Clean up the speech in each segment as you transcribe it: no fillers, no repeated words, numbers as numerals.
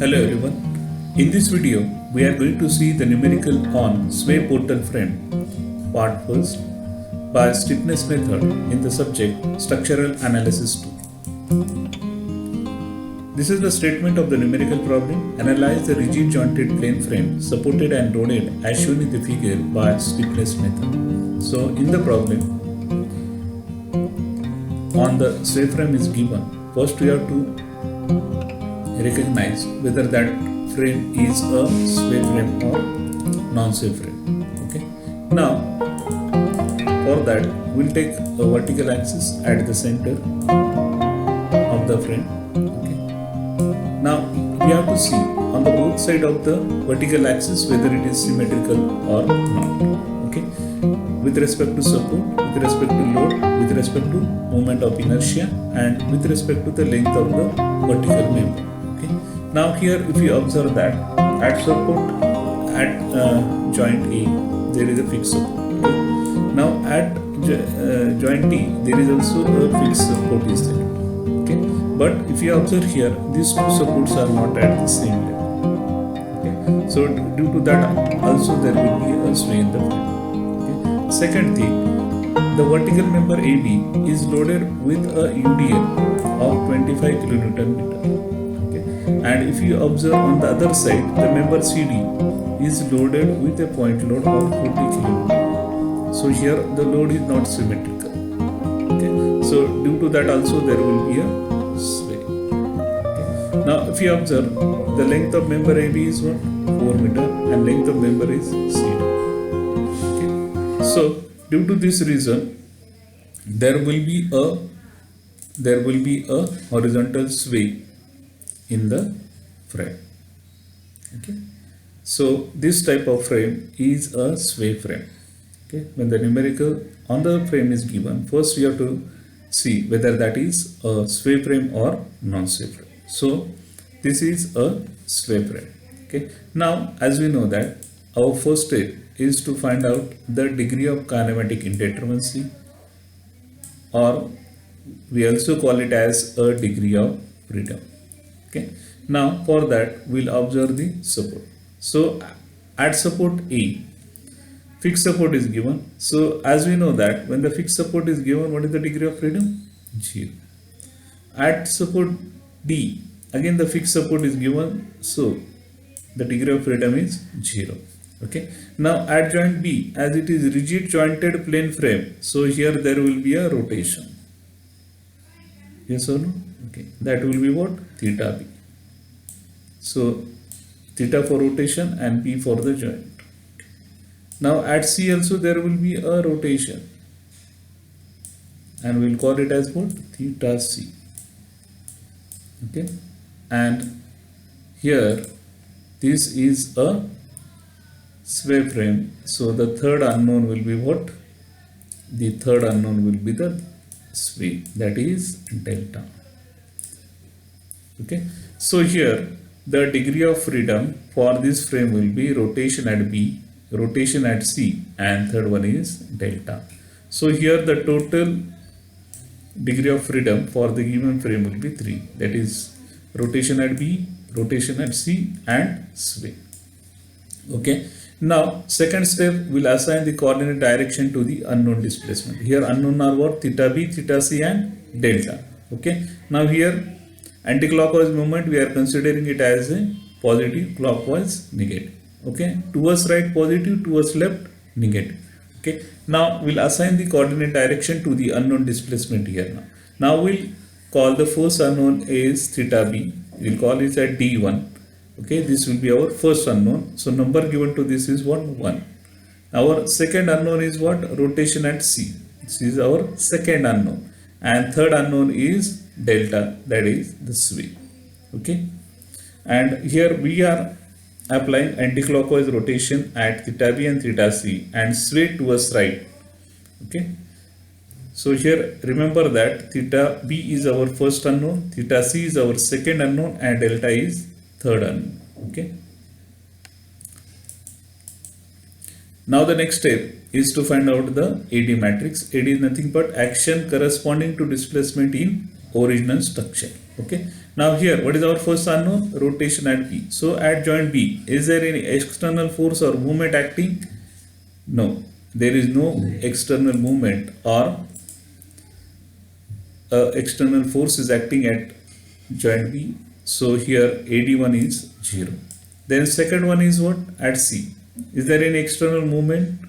Hello everyone. In this video, we are going to see the numerical on sway portal frame, part first, by stiffness method in the subject structural analysis 2. This is the statement of the numerical problem. Analyze the rigid jointed plane frame supported and loaded as shown in the figure by stiffness method. So in the problem, on the sway frame is given. First we have to recognize whether that frame is a sway frame or non-sway frame. Okay. Now, for that, we'll take a vertical axis at the center of the frame. Okay. Now, we have to see on the both side of the vertical axis whether it is symmetrical or not. Okay. With respect to support, with respect to load, with respect to moment of inertia, and with respect to the length of the vertical member. Now here if you observe that at support at joint A there is a fixed support. Okay. Now at joint D there is also a fixed support is there. Okay. But if you observe here these two supports are not at the same level. Okay. So due to that also there will be a sway in the frame. Okay. Second thing, the vertical member AB is loaded with a UDL of 25 kN meter. And if you observe on the other side, the member CD is loaded with a point load of 40 kN. So here the load is not symmetrical. Okay. So due to that also there will be a sway. Okay. Now if you observe, the length of member AB is what? 4 meter and length of member is CD. Okay. So due to this reason, there will be a horizontal sway in the frame. Okay. So this type of frame is a sway frame. Okay. When the numerical on the frame is given, first we have to see whether that is a sway frame or non-sway frame. So this is a sway frame. Okay. Now as we know that our first step is to find out the degree of kinematic indeterminacy, or we also call it as a degree of freedom. Okay. Now for that we'll observe the support. So at support A, fixed support is given. So as we know that when the fixed support is given, what is the degree of freedom? 0. At support D, again the fixed support is given. So the degree of freedom is 0. Okay. Now at joint B, as it is rigid jointed plane frame, so here there will be a rotation. Yes or no? Okay, that will be what? Theta B. So theta for rotation and P for the joint. Now at C also there will be a rotation, and we'll call it as what? Theta C. Okay, and here this is a sway frame. So the third unknown will be what? The third unknown will be the sway, that is delta. Okay, so here the degree of freedom for this frame will be rotation at B, rotation at C, and third one is delta. So here the total degree of freedom for the given frame will be 3, that is rotation at B, rotation at C, and sway. Okay. Now second step, we'll assign the coordinate direction to the unknown displacement. Here unknown are what? Theta B, theta C, and delta. Okay. Now here anti-clockwise movement, we are considering it as a positive, clockwise negative. Okay. Towards right positive, towards left negative. Okay. Now we'll assign the coordinate direction to the unknown displacement here. Now we'll call the first unknown is theta B. We'll call it at D1. Okay, this will be our first unknown. So number given to this is what? 1. Our second unknown is what? Rotation at C. This is our second unknown. And third unknown is delta, that is the sway. Okay. And here we are applying anti-clockwise rotation at theta B and theta C and sway towards right. Okay. So here remember that theta B is our first unknown, theta C is our second unknown, and delta is third unknown. Okay. Now the next step is to find out the AD matrix. AD is nothing but action corresponding to displacement in original structure. Okay. Now here, what is our first unknown? Rotation at B. So at joint B, is there any external force or movement acting? No, there is no external movement or external force is acting at joint B. So here AD1 is 0. Then second one is what? At C. Is there any external movement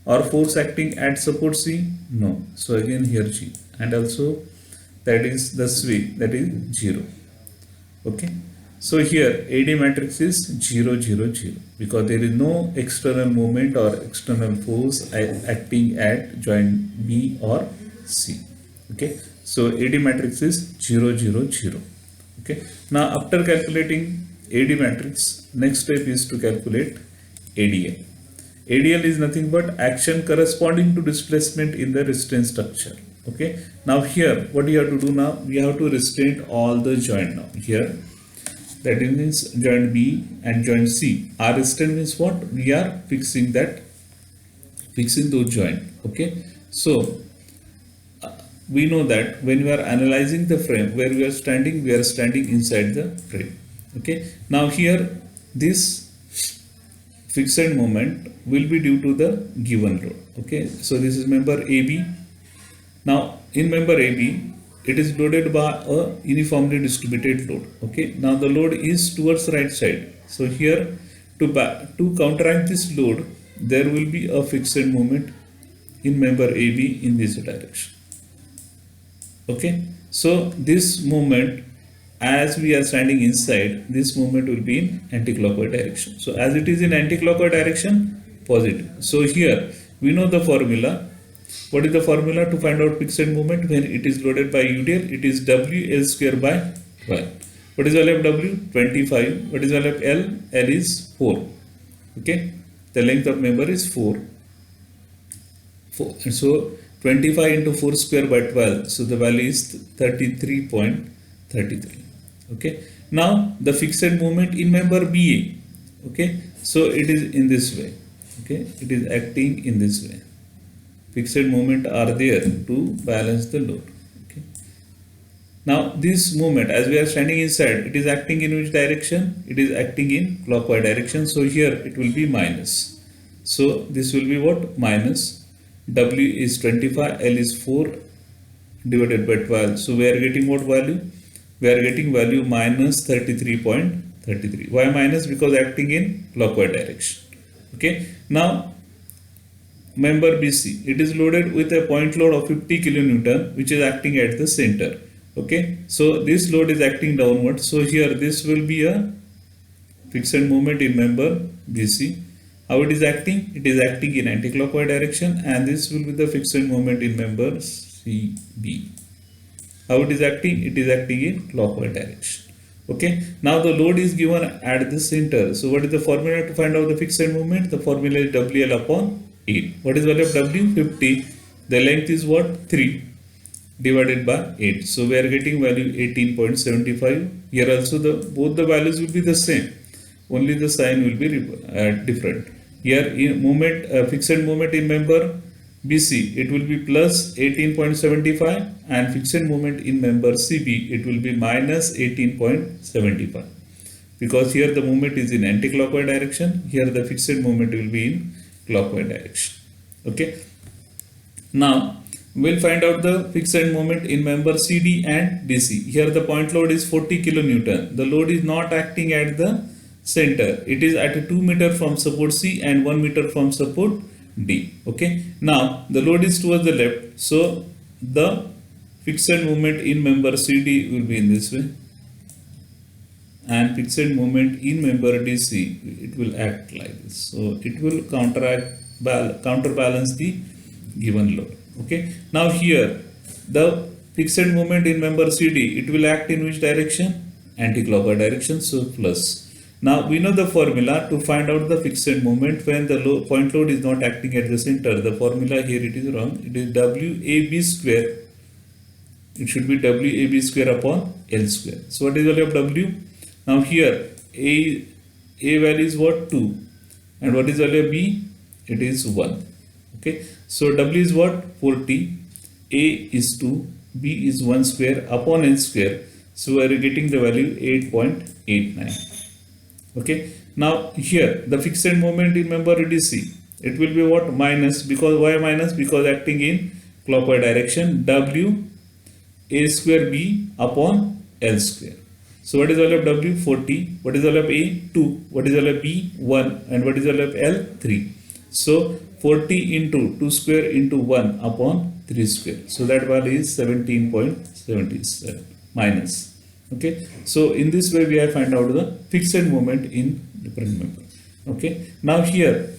or force acting at support C? No. So again here G. And also that is the sway, that is 0. Okay. So here AD matrix is 0, 0, 0 because there is no external movement or external force acting at joint B or C. Okay. So AD matrix is 0, 0, 0. Okay. Now after calculating AD matrix, next step is to calculate ADL. ADL is nothing but action corresponding to displacement in the restraint structure. Okay. Now here, what you have to do now? We have to restrain all the joint now. Here, that means joint B and joint C. Our restraint means what? We are fixing those joint. Okay. So we know that when we are analyzing the frame where we are standing inside the frame. Okay. Now here this fixed moment will be due to the given load. Okay. So this is member AB. Now in member AB, it is loaded by a uniformly distributed load. Okay. Now the load is towards right side. So here to counteract this load, there will be a fixed moment in member AB in this direction. Okay, so this movement, as we are standing inside, this movement will be in anti-clockwise direction. So as it is in anti-clockwise direction, positive. So here we know the formula. What is the formula to find out fixed moment when it is loaded by UDL? It is WL square by 12. What is the value of W? 25. What is the value of L? L is 4. Okay, the length of member is 4. So 25 into 4 square by 12. So the value is 33.33. Okay. Now the fixed moment in member BA. Okay. So it is in this way. Okay. It is acting in this way. Fixed moment are there to balance the load. Okay. Now this movement, as we are standing inside, it is acting in which direction? It is acting in clockwise direction. So here it will be minus. So this will be what? Minus. W is 25, L is 4 divided by 12. So we are getting what value? We are getting value minus 33.33. Why minus? Because acting in clockwise direction. Okay. Now member BC, it is loaded with a point load of 50 kilonewton, which is acting at the center. Okay. So this load is acting downward. So here this will be a fixed moment in member BC. How it is acting? It is acting in anti-clockwise direction, and this will be the fixed moment in member CB. How it is acting? It is acting in clockwise direction. Okay. Now the load is given at the center. So what is the formula to find out the fixed moment? The formula is WL upon 8. What is the value of W? 50. The length is what? 3 divided by 8. So we are getting value 18.75. Here also both the values will be the same. Only the sign will be different. Here in fixed moment in member BC, it will be plus 18.75, and fixed moment in member CB, it will be minus 18.75. Because here the movement is in anti-clockwise direction, here the fixed moment will be in clockwise direction. Okay. Now we'll find out the fixed moment in member CD and DC. Here the point load is 40 kilonewton. The load is not acting at the center. It is at 2 meter from support C and 1 meter from support D. Okay. Now the load is towards the left. So the fixed moment in member CD will be in this way, and fixed moment in member DC, it will act like this. So it will counterbalance the given load. Okay. Now here the fixed moment in member CD, it will act in which direction? Anti-clockwise direction. So plus. Now we know the formula to find out the fixed moment when the point load is not acting at the center. The formula here it is wrong. It is WAB square. It should be WAB square upon L square. So what is the value of W? Now here A value is what? 2. And what is the value of B? It is 1. Okay. So W is what? 40. A is 2. B is 1 square upon L square. So we are getting the value 8.89. Okay. Now here the fixed moment in member DC, it will be what? Minus, because why minus? Because acting in clockwise direction, W A square B upon L square. So what is value of W? 40. What is value of A? 2. What is value of B? 1. And what is value of L? 3. So 40 into 2 square into 1 upon 3 square. So that value is 17.77 minus. Okay. So in this way we have find out the fixed moment in different member. Okay. Now here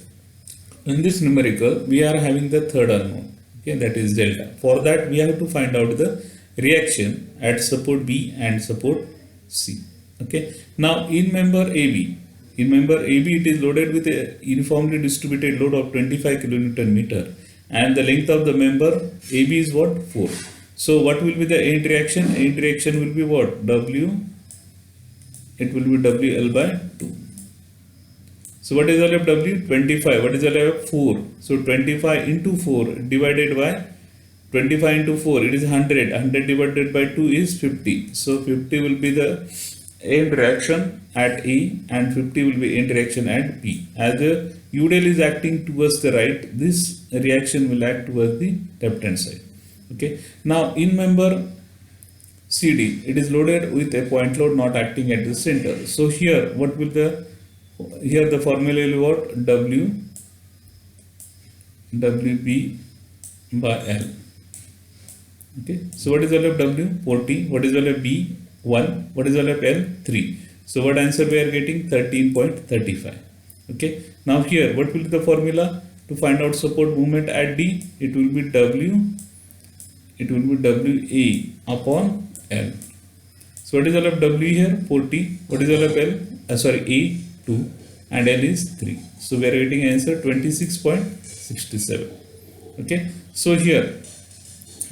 in this numerical we are having the third unknown. Okay, that is delta. For that we have to find out the reaction at support B and support C. Okay. Now in member AB, it is loaded with a uniformly distributed load of 25 kilonewton meter, and the length of the member AB is what? 4. So what will be the end reaction? End reaction will be what? W. It will be WL by 2. So what is the value of W? 25. What is the value of 4? So 25 into 4 divided by 25 into 4, it is 100. 100 divided by 2 is 50. So 50 will be the end reaction at A and 50 will be end reaction at B. As the udel is acting towards the right, this reaction will act towards the left hand side. Okay. Now in member CD, it is loaded with a point load not acting at the center. So here what will the formula will be what? WB by L. Okay. So what is the value of W? 40. What is the value of B? 1. What is the value of L? 3. So what answer we are getting? 13.35. Okay. Now here what will be the formula to find out support movement at D? It will be WA upon L. So what is the value of W here? 40. What is the value of L? A, 2, and L is 3. So we are getting answer 26.67. Okay. So here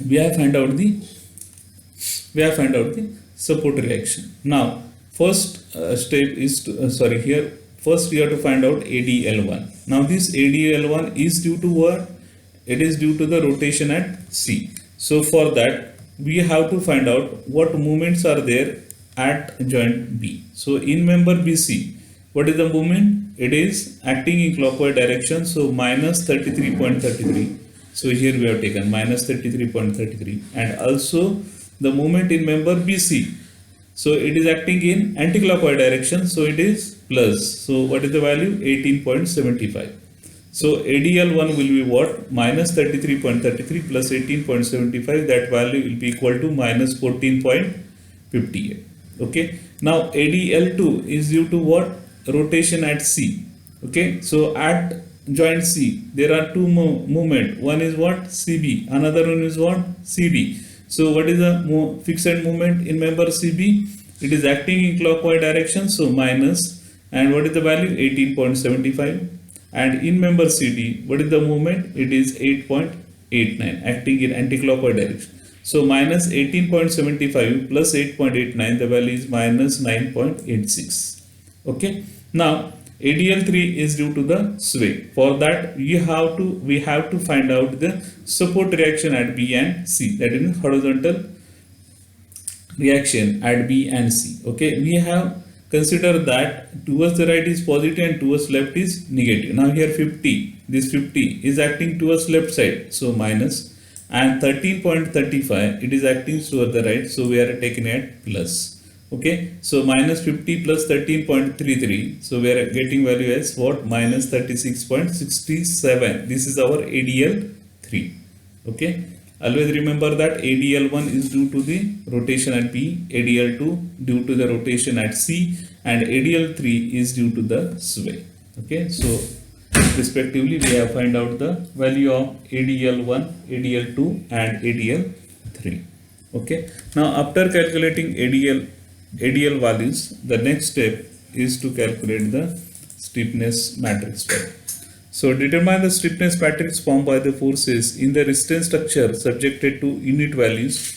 we have find out the support reaction. Now first step is to, first we have to find out ADL1. Now this ADL1 is due to what? It is due to the rotation at C. So for that we have to find out what movements are there at joint B. So in member BC, what is the movement? It is acting in clockwise direction. So minus 33.33. So here we have taken minus 33.33, and also the movement in member BC. So it is acting in anti-clockwise direction. So it is plus. So what is the value? 18.75. So ADL1 will be what? Minus 33.33 plus 18.75. That value will be equal to minus 14.58. Okay. Now ADL2 is due to what? Rotation at C. Okay. So at joint C, there are two movement. One is what? CB. Another one is what? CD. So what is the fixed movement in member CB? It is acting in clockwise direction. So minus. And what is the value? 18.75. And in member CD, what is the movement? It is 8.89, acting in anti-clockwise direction. So minus 18.75 plus 8.89, the value is minus 9.86. Okay. Now ADL3 is due to the sway. For that we have to find out the support reaction at B and C, that is horizontal reaction at B and C. Okay, we have considered that towards the right is positive and towards left is negative. Now here 50, this 50 is acting towards left side, so minus, and 13.35 it is acting towards the right, so we are taking it plus. Okay, so minus 50 plus 13.33, so we are getting value as what? Minus 36.67. This is our ADL3. Okay, always remember that ADL1 is due to the rotation at B, ADL2 due to the rotation at C, and ADL3 is due to the sway. Okay, so respectively we have find out the value of ADL1, ADL2 and ADL3. Okay, now after calculating ADL values, the next step is to calculate the stiffness matrix. So determine the stiffness matrix formed by the forces in the resistance structure subjected to unit values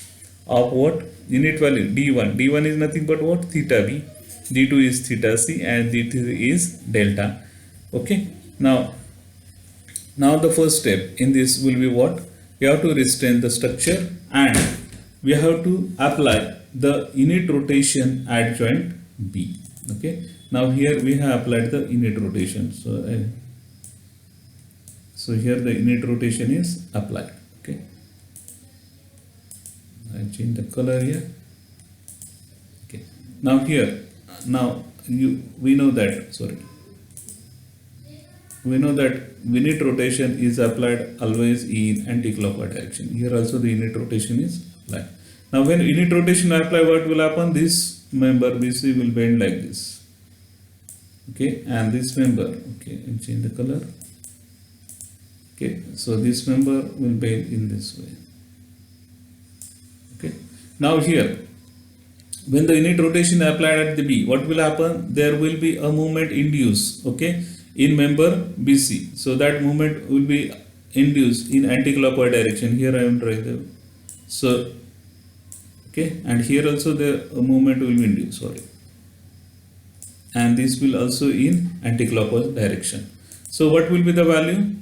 of what? Unit value D1. D1 is nothing but what? Theta B. D2 is theta C and D3 is delta. Okay. Now the first step in this will be what? We have to restrain the structure and we have to apply the init rotation at joint B. Okay. Now here we have applied the init rotation. So here the init rotation is applied. Okay. I change the color here. Okay. Now here, we know that init rotation is applied always in anti-clockwise direction. Here also the init rotation is applied. Now when init rotation apply, what will happen? This member BC will bend like this. Okay, and this member, okay, and change the color. Okay, so this member will bend in this way. Okay, now here, when the init rotation applied at the B, what will happen? There will be a movement induced, okay, in member BC. So that movement will be induced in anti-clockwise direction. Here I am trying to, so, okay, and here also the movement will be induced, sorry. And this will also in anti-clockwise direction. So what will be the value?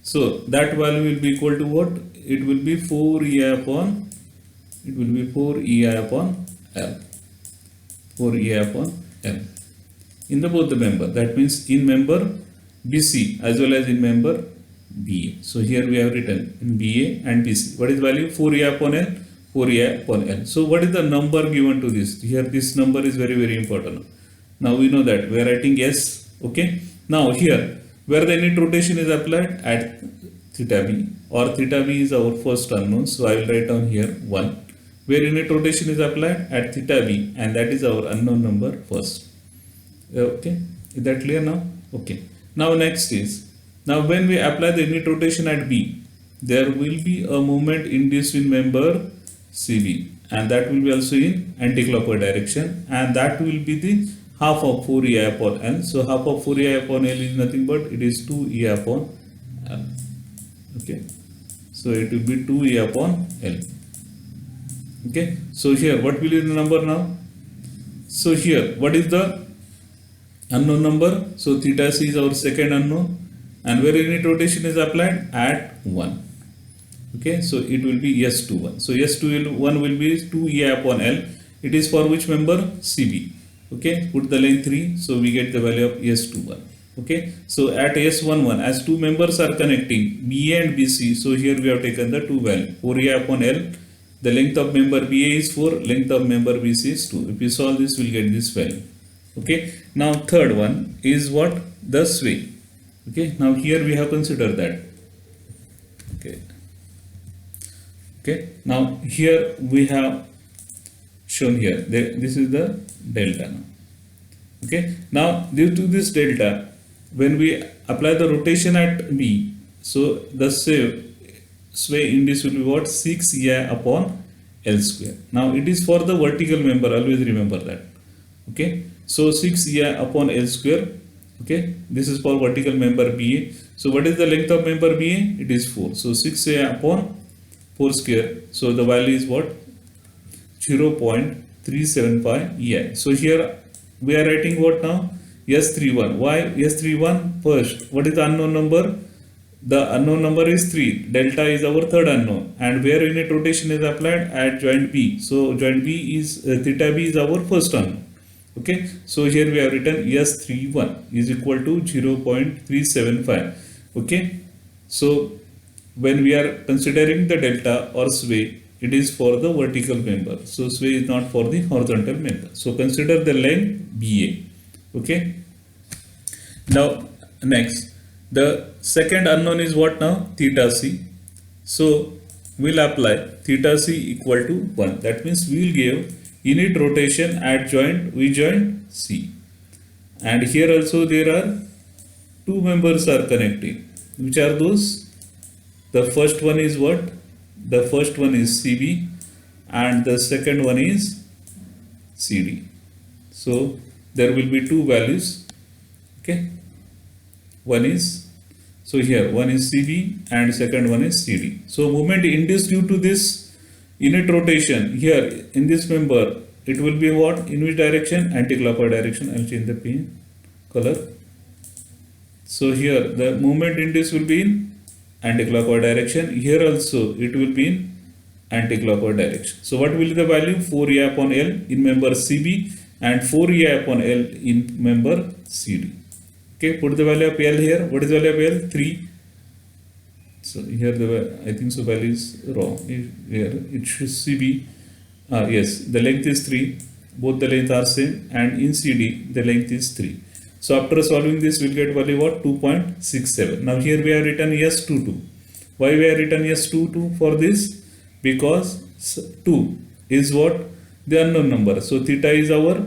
So that value will be equal to what? It will be 4EI upon L. 4EI upon L. In the both the member. That means in member BC as well as in member BA. So here we have written in BA and BC. What is value? 4EI upon L. 4EI upon L. So what is the number given to this? Here this number is very, very important. Now we know that we are writing S. Okay. Now here where the init rotation is applied at theta B, or theta B is our first unknown. So I will write down here 1. Where init rotation is applied at theta B, and that is our unknown number first. Okay. Is that clear now? Okay. Now next is, now when we apply the init rotation at B, there will be a movement induced in member CB, and that will be also in anti-clockwise direction, and that will be the half of 4EI upon L. So half of 4EI upon L is nothing but it is 2EI upon L. Okay. So it will be 2EI upon L. Okay. So here what will be the number now? So here what is the unknown number? So theta C is our second unknown, and where init rotation is applied at 1. Okay. So it will be S21. So S21 will be 2EI upon L. It is for which member? CB. Okay, put the length 3, so we get the value of S21. Okay, so at S11, as two members are connecting, BA and BC, so here we have taken the two value, 4EI upon L. The length of member BA is 4, length of member BC is 2. If you solve this, we'll get this value. Okay, now third one is what? The sway. Okay, now here we have considered that. Okay, now here we have shown here, this is the delta now. Okay, now due to this delta, when we apply the rotation at B, so the sway index will be what? 6EI upon L square. Now it is for the vertical member, always remember that. Okay, so 6EI upon L square. Okay, this is for vertical member BA. So what is the length of member BA? It is 4. So 6EI upon 4 square. So the value is what? 0.375 EI. So here we are writing what now? S31. Why S31? First, what is the unknown number? The unknown number is 3. Delta is our third unknown. And where unit rotation is applied? At joint B. So joint B is, theta B is our first unknown. Okay. So here we have written S31 is equal to 0.375. Okay. So when we are considering the delta or sway, it is for the vertical member. So sway is not for the horizontal member. So consider the length BA. Okay. Now next, the second unknown is what now? Theta C. So we'll apply theta C equal to 1. That means we will give unit rotation at joint C. And here also there are two members are connecting. Which are those? The first one is what? The first one is CB and the second one is CD. So there will be two values. Okay. One is, so here one is CB and second one is CD. So movement induced due to this unit rotation here in this member, it will be what? In which direction? Anti-clockwise direction. I'll change the pen color. So here the movement induced will be in anti-clockwise direction. Here also it will be in anti-clockwise direction. So what will be the value? 4a upon L in member CB and 4a upon L in member CD. Okay, put the value of L here. What is the value of L? 3. So here I think so value is wrong. Here it should CB. Yes, the length is 3. Both the lengths are same, and in CD the length is 3. So after solving this, we'll get value what? 2.67. Now here we have written S22. Why we have written S22 for this? Because 2 is what? The unknown number. So theta is our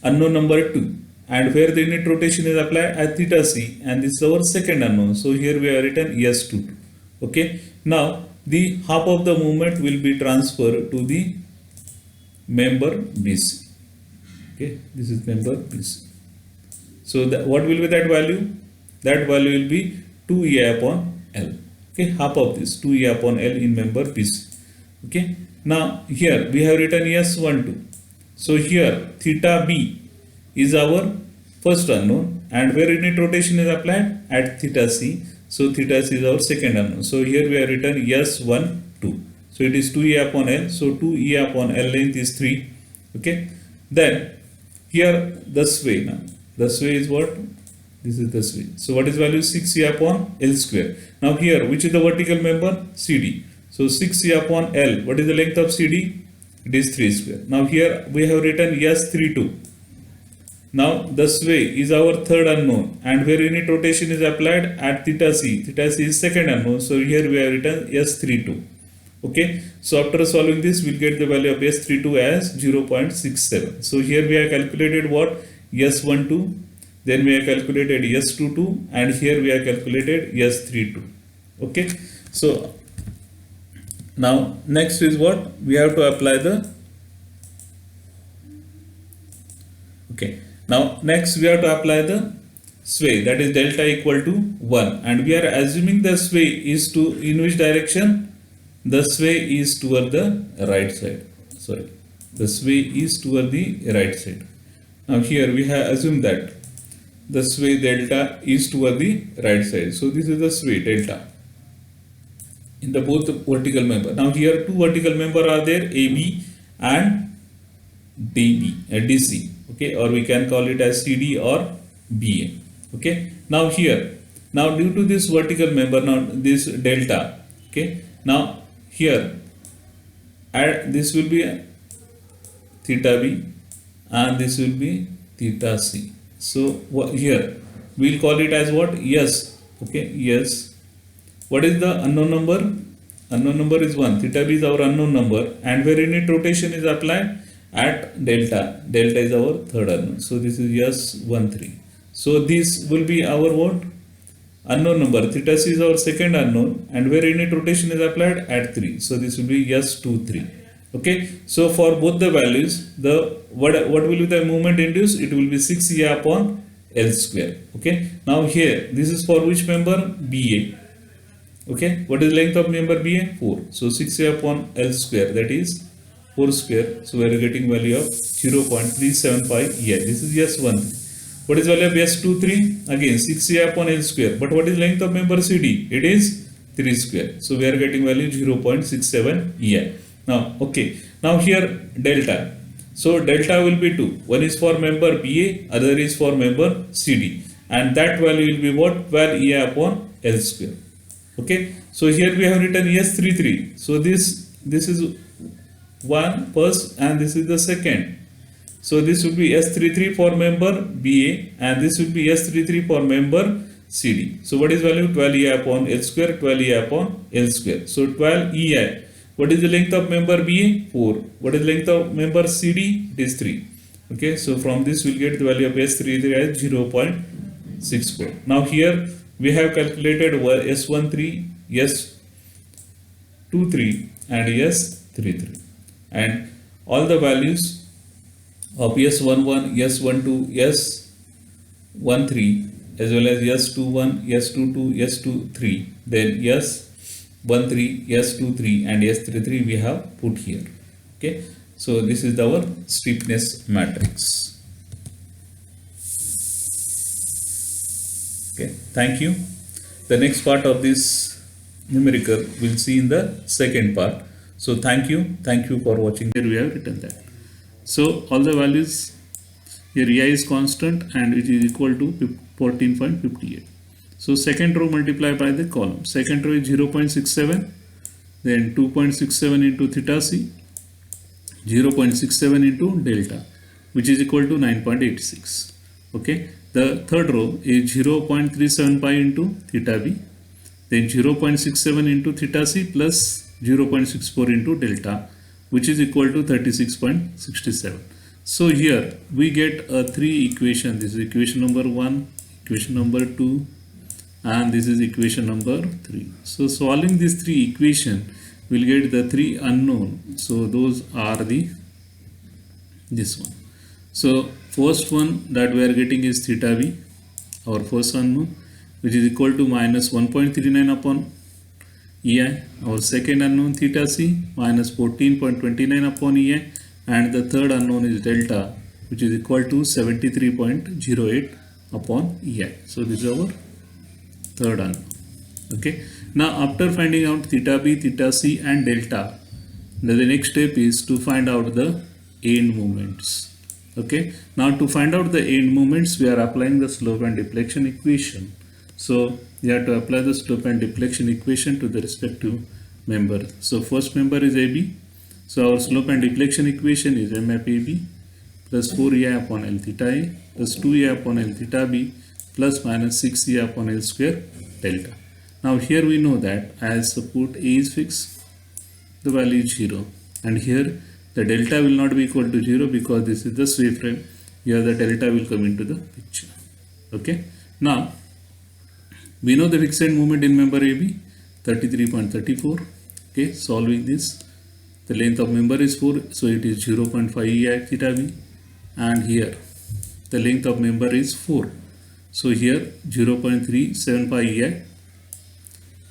unknown number 2. And where the unit rotation is applied at theta C, and this is our second unknown. So here we have written S22. Okay. Now the half of the movement will be transferred to the member BC. Okay, this is member BC. So what will be that value? That value will be 2a upon L. Okay, half of this 2a upon L in member BC. Okay. Now here we have written S12. So here theta B is our first unknown, and where unit rotation is applied at theta C. So theta C is our second unknown. So here we have written S12. So it is 2e upon L. So 2e upon L length is 3. Okay. Then here the sway. Now the sway is what? This is the sway. So what is value? 6e upon L square. Now here which is the vertical member? CD. So 6e upon L. What is the length of CD? It is 3 square. Now here we have written S32. Now the sway is our third unknown, and where unit rotation is applied at theta C. Theta C is second unknown. So here we have written S32. Okay. So after solving this, we'll get the value of S32 as 0.67. So here we have calculated what? S12. Then we have calculated S22, and here we have calculated S32. Okay. So now next is what? We have to apply the. Okay. Now next we have to apply the sway, that is delta equal to 1, and we are assuming the sway is in which direction? The sway is toward the right side. Sorry, the sway is toward the right side. Now here we have assumed that the sway delta is toward the right side. So this is the sway delta in the both vertical member. Now here two vertical member are there, AB and DC. Okay, or we can call it as CD or BA. Okay. Now here, now due to this vertical member, now this delta. Okay. Now here, this will be theta B, and this will be theta C. So here we'll call it as what? Yes. Okay. Yes. What is the unknown number? Unknown number is 1. Theta B is our unknown number, and where unit rotation is applied at delta. Delta is our third unknown. So this is S13. So this will be our what? Unknown number. Theta C is our second unknown, and where unit rotation is applied at 3. So this will be S23. Okay. So for both the values, the what will be the movement induced? It will be 6e upon L square. Okay. Now here this is for which member? BA. Okay. What is the length of member BA? 4. So 6e upon L square, that is 4 square. So we are getting value of 0.375 here. This is S13. What is value of S23? Again 6a upon L square. But what is length of member CD? It is 3 square. So we are getting value 0.67 here. Now okay. Now here delta. So delta will be 2. One is for member BA, other is for member CD. And that value will be what? 12a upon L square. Okay. So here we have written S33. So this is one first, and this is the second. So this would be S33 for member BA, and this would be S33 for member CD. So what is value? 12e upon L square, 12e upon L square. So 12e. What is the length of member BA? 4. What is the length of member CD? It is 3. Okay. So from this we'll get the value of S33 as 0.64. Now here we have calculated S13, S23 and S33. And all the values of S11, S12, S13 as well as S21, S22, S23, then S13, S23 and S33 we have put here. Okay. So this is our stiffness matrix. Okay. Thank you. The next part of this numerical we'll see in the second part. So thank you for watching. Here we have written that. So all the values here EI is constant and it is equal to 14.58. So second row multiplied by the column. Second row is 0.67, then 2.67 into theta c, 0.67 into delta, which is equal to 9.86. Okay. The third row is 0.375 into theta b, then 0.67 into theta c plus 0.64 into delta, which is equal to 36.67. So here we get a three equation. This is equation number 1, equation number 2, and this is equation number 3. So solving these three equation, we'll get the three unknown. So those are this one. So first one that we are getting is theta b, our first unknown, which is equal to minus 1.39 upon EI. Our second unknown theta c minus 14.29 upon EI, and the third unknown is delta, which is equal to 73.08 upon EI. So this is our third unknown. Okay. Now after finding out theta b, theta c and delta, the next step is to find out the end moments. Okay. Now to find out the end moments, we are applying the slope and deflection equation. So we have to apply the slope and deflection equation to the respective member. So first member is AB. So our slope and deflection equation is MF AB plus 4EI upon L theta A plus 2EI upon L theta B plus minus 6EI upon L square delta. Now here we know that as support A is fixed, the value is 0, and here the delta will not be equal to 0 because this is the sway frame. Here the delta will come into the picture. Okay. Now we know the fixed moment in member AB 33.34. Okay, solving this, the length of member is 4, so it is 0.5 EI theta B, and here the length of member is 4, so here 0.375 EI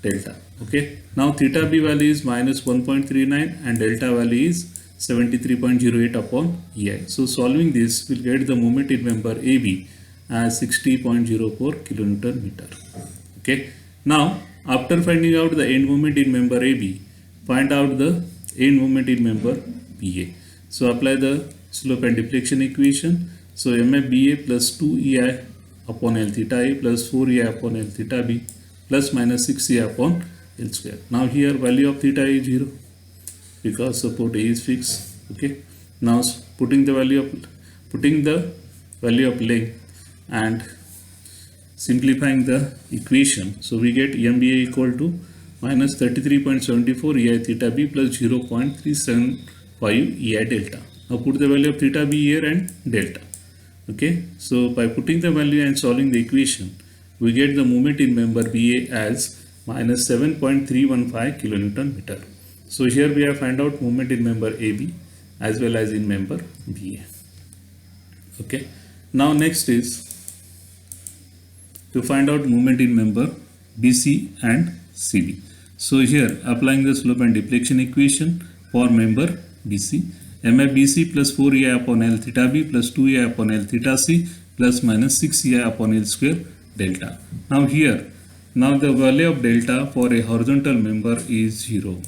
delta. Okay, now theta B value is minus 1.39 and delta value is 73.08 upon EI. So solving this, we'll get the moment in member AB as 60.04 kilonewton meter. Okay. Now after finding out the end moment in member AB, find out the end moment in member BA. So apply the slope and deflection equation. So MF BA plus 2EI upon L theta A plus 4EI upon L theta B plus minus 6EI upon L square. Now here value of theta A is 0 because support A is fixed. Okay. Now putting the value of length and simplifying the equation, so we get MBA equal to minus 33.74 EI theta B plus 0.375 EI delta. Now put the value of theta B here and delta. Okay, so by putting the value and solving the equation, we get the moment in member BA as minus 7.315 kilonewton meter. So here we have found out moment in member AB as well as in member BA. Okay, now next is to find out moment in member BC and CB. So here applying the slope and deflection equation for member BC, MF BC plus 4EI upon L theta B plus 2EI upon L theta C plus minus 6EI upon L square delta. Now here, now the value of delta for a horizontal member is 0.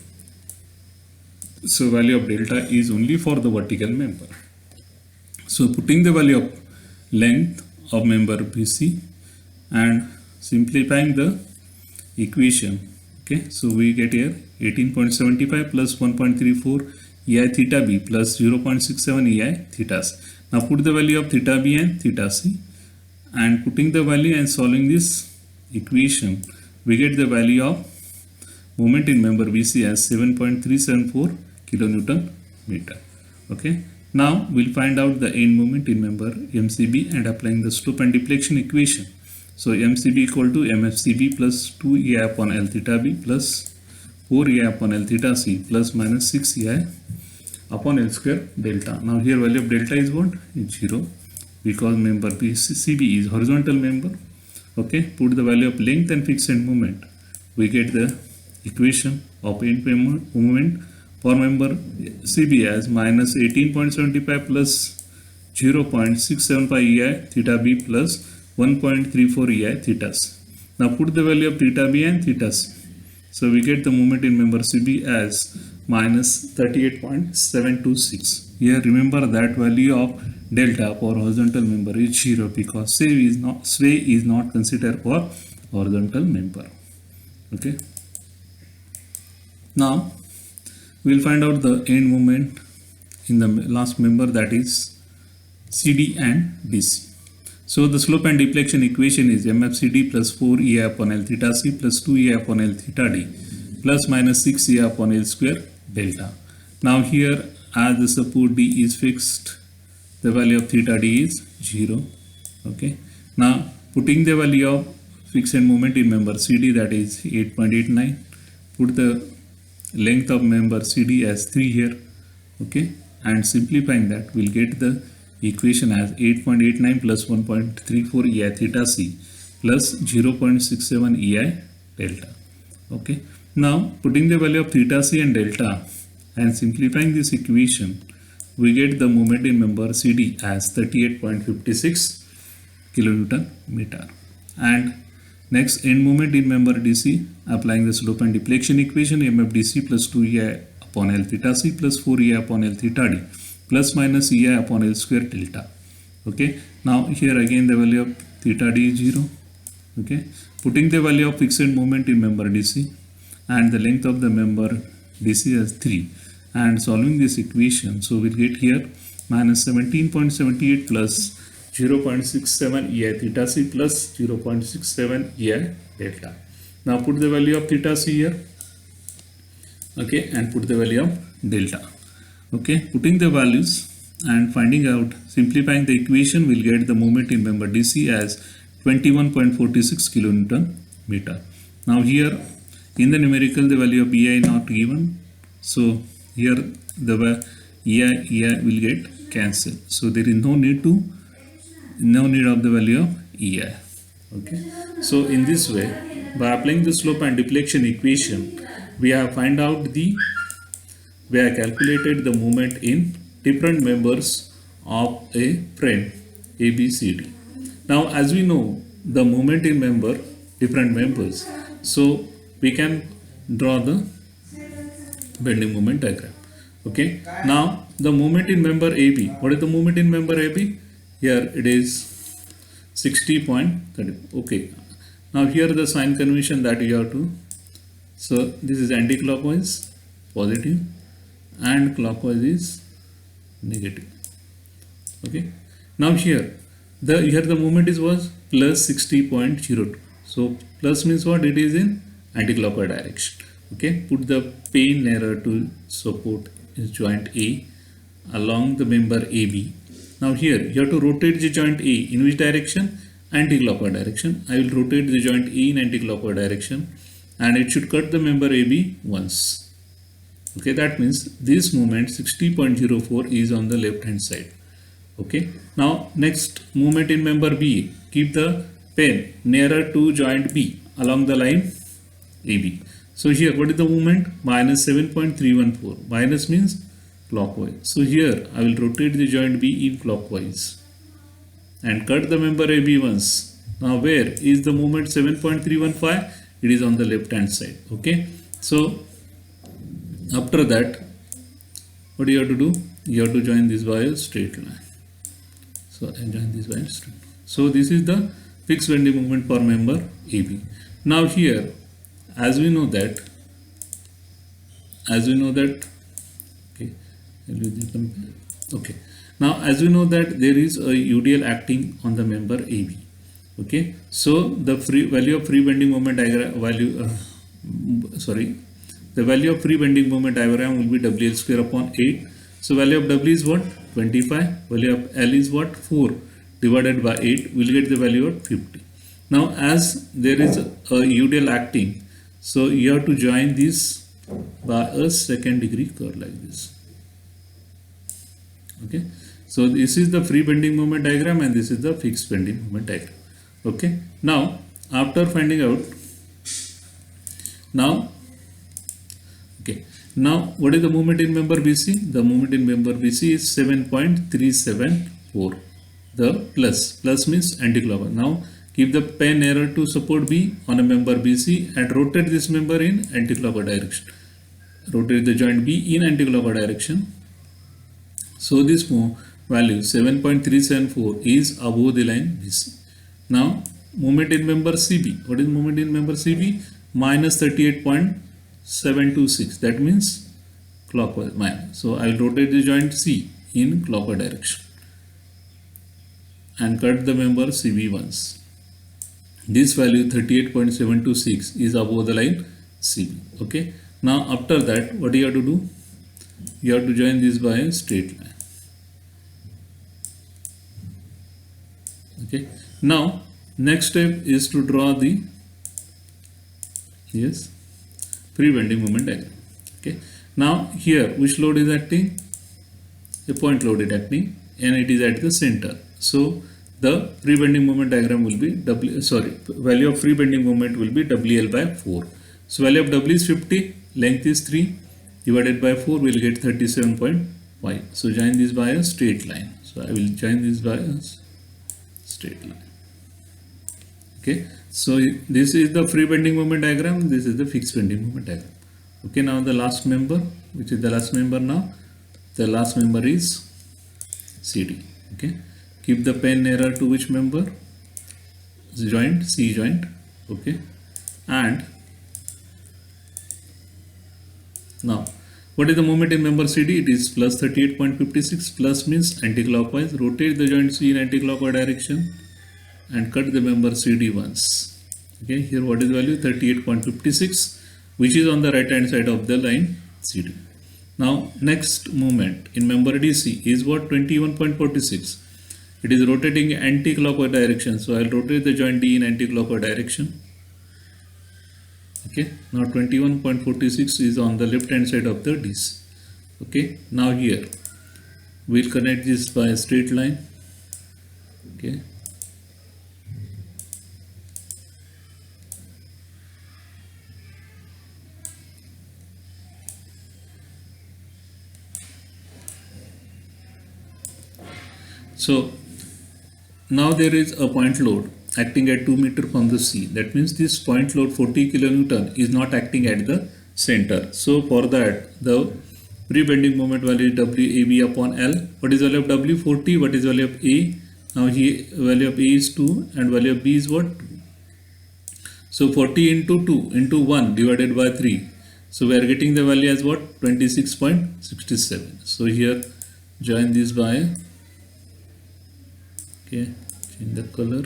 So value of delta is only for the vertical member. So putting the value of length of member BC and simplifying the equation. Okay, so we get here 18.75 plus 1.34 EI theta B plus 0.67 EI theta C. Now put the value of theta B and theta C, and putting the value and solving this equation, we get the value of moment in member BC as 7.374 kilonewton meter. Okay, now we'll find out the end moment in member MCB and applying the slope and deflection equation. So MCB equal to MFCB plus 2 EI upon L theta B plus 4 EI upon L theta C plus minus 6 EI upon L square delta. Now here value of delta is what? Is 0 because member CB is horizontal member. Okay, put the value of length and fixed end moment. We get the equation of end moment for member CB as minus 18.75 plus 0.675 EI theta B plus 1.34 EI theta C. Now put the value of theta B and theta C. So we get the moment in member CB as minus 38.726. Here remember that value of delta for horizontal member is 0 because sway is not considered for horizontal member. Okay. Now we will find out the end moment in the last member, that is CD and DC. So the slope and deflection equation is MFCD plus 4EI upon L theta C plus 2EI upon L theta D plus minus 6EI upon L square delta. Now here, as the support D is fixed, the value of theta D is 0. Okay. Now putting the value of fixed end moment in member CD, that is 8.89. Put the length of member CD as 3 here. Okay. And simplifying that, we'll get the equation as 8.89 plus 1.34 EI theta C plus 0.67 EI delta. Okay. Now putting the value of theta C and delta and simplifying this equation, we get the moment in member CD as 38.56 kilonewton meter. And next, end moment in member DC, applying the slope and deflection equation, MFDC plus 2EI upon L theta C plus 4EI upon L theta D plus minus EI upon L square delta. Okay. Now here again the value of theta D is 0. Okay. Putting the value of fixed moment in member DC and the length of the member DC as 3 and solving this equation, so we'll get here minus 17.78 plus 0.67 EI theta C plus 0.67 EI delta. Now put the value of theta C here. Okay, and put the value of delta. Okay, putting the values and finding out, simplifying the equation, we'll get the moment in member DC as 21.46 kilonewton meter. Now here in the numerical, the value of EI not given, so here the EI will get cancelled. So there is no need of the value of EI. Okay, so in this way, by applying the slope and deflection equation, we have calculated the moment in different members of a frame ABCD. Now as we know the moment in different members, so we can draw the bending moment diagram. Okay, now the moment in member AB, what is the moment in member AB? Here it is 60.30. okay, now here the sign convention that you have to, so this is anti-clockwise positive and clockwise is negative. Okay, now here the moment was plus 60.02. so plus means what? It is in anti-clockwise direction. Okay, put the pane narrower to support is joint A along the member AB. Now here you have to rotate the joint A in which direction? Anti-clockwise direction. I will rotate the joint A in anti-clockwise direction and it should cut the member AB once. Okay, that means this moment 60.04 is on the left hand side. Okay, now next moment in member B, keep the pen nearer to joint B along the line AB. So here what is the moment? Minus 7.314. Minus means clockwise. So here I will rotate the joint B in clockwise and cut the member AB once. Now where is the moment 7.315? It is on the left hand side. Okay, so after that what do you have to do? You have to join this by a straight line. So I join this by a straight line. So this is the fixed bending moment for member AB. Now here as we know that okay, now as we know that there is a UDL acting on the member AB. Okay, so the value of free bending moment diagram the value of free bending moment diagram will be WL square upon 8. So value of W is what? 25. Value of L is what? 4 divided by 8. We'll get the value of 50. Now as there is a UDL acting, so you have to join this by a second degree curve like this. Okay, so this is the free bending moment diagram and this is the fixed bending moment diagram. Okay, now after finding out, now what is the moment in member BC? The moment in member BC is 7.374. The plus means anti-clockwise. Now Keep the pen error to support B on a member BC and rotate this member in anticlockwise direction. Rotate the joint B in anticlockwise direction. So this value 7.374 is above the line BC. Now moment in member CB. What is moment in member CB? Minus 38.726. That means clockwise minus. So I will rotate the joint C in clockwise direction and cut the member CB once. This value 38.726 is above the line CB. Okay. Now after that, what you have to do? You have to join this by a straight line. Okay. Now next step is to draw the free bending moment diagram. Okay. Now here which load is acting? A point load is acting and it is at the center. So the free bending moment diagram will be value of free bending moment will be WL by 4. So value of W is 50, length is 3, divided by 4 will get 37.5. So join this by a straight line. So I will join this by a straight line. Okay. So this is the free bending moment diagram. This is the fixed bending moment diagram. Okay. Now the last member, which is the last member now. The last member is CD. Okay. Keep the pen error to which member? Joint, C joint. Okay. And now what is the moment in member CD? It is plus 38.56. Plus means anti-clockwise. Rotate the joint C in anti-clockwise direction and cut the member CD once. Okay. Here what is the value? 38.56, which is on the right hand side of the line CD. Now next moment in member DC is what? 21.46. It is rotating anti-clockwise direction. So I will rotate the joint D in anti-clockwise direction. Okay. Now 21.46 is on the left hand side of the DC. Okay. Now here we will connect this by a straight line. Okay. So now there is a point load acting at 2 meter from the C. That means this point load 40 kilonewton is not acting at the center. So for that the free bending moment value is WAB upon L. What is value of W? 40. What is value of A? Now here value of A is 2 and value of B is what? 2. So 40 into 2 into 1 divided by 3. So we are getting the value as what? 26.67. So here join this by change the color.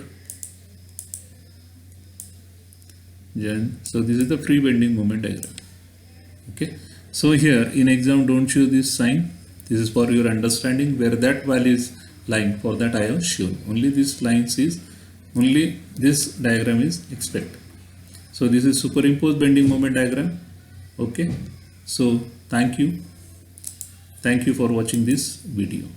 So this is the free bending moment diagram. Okay. So here in exam don't show this sign. This is for your understanding where that value is lying. For that I have shown. Only this lines is only this diagram is expected. So this is superimposed bending moment diagram. Okay. So thank you. Thank you for watching this video.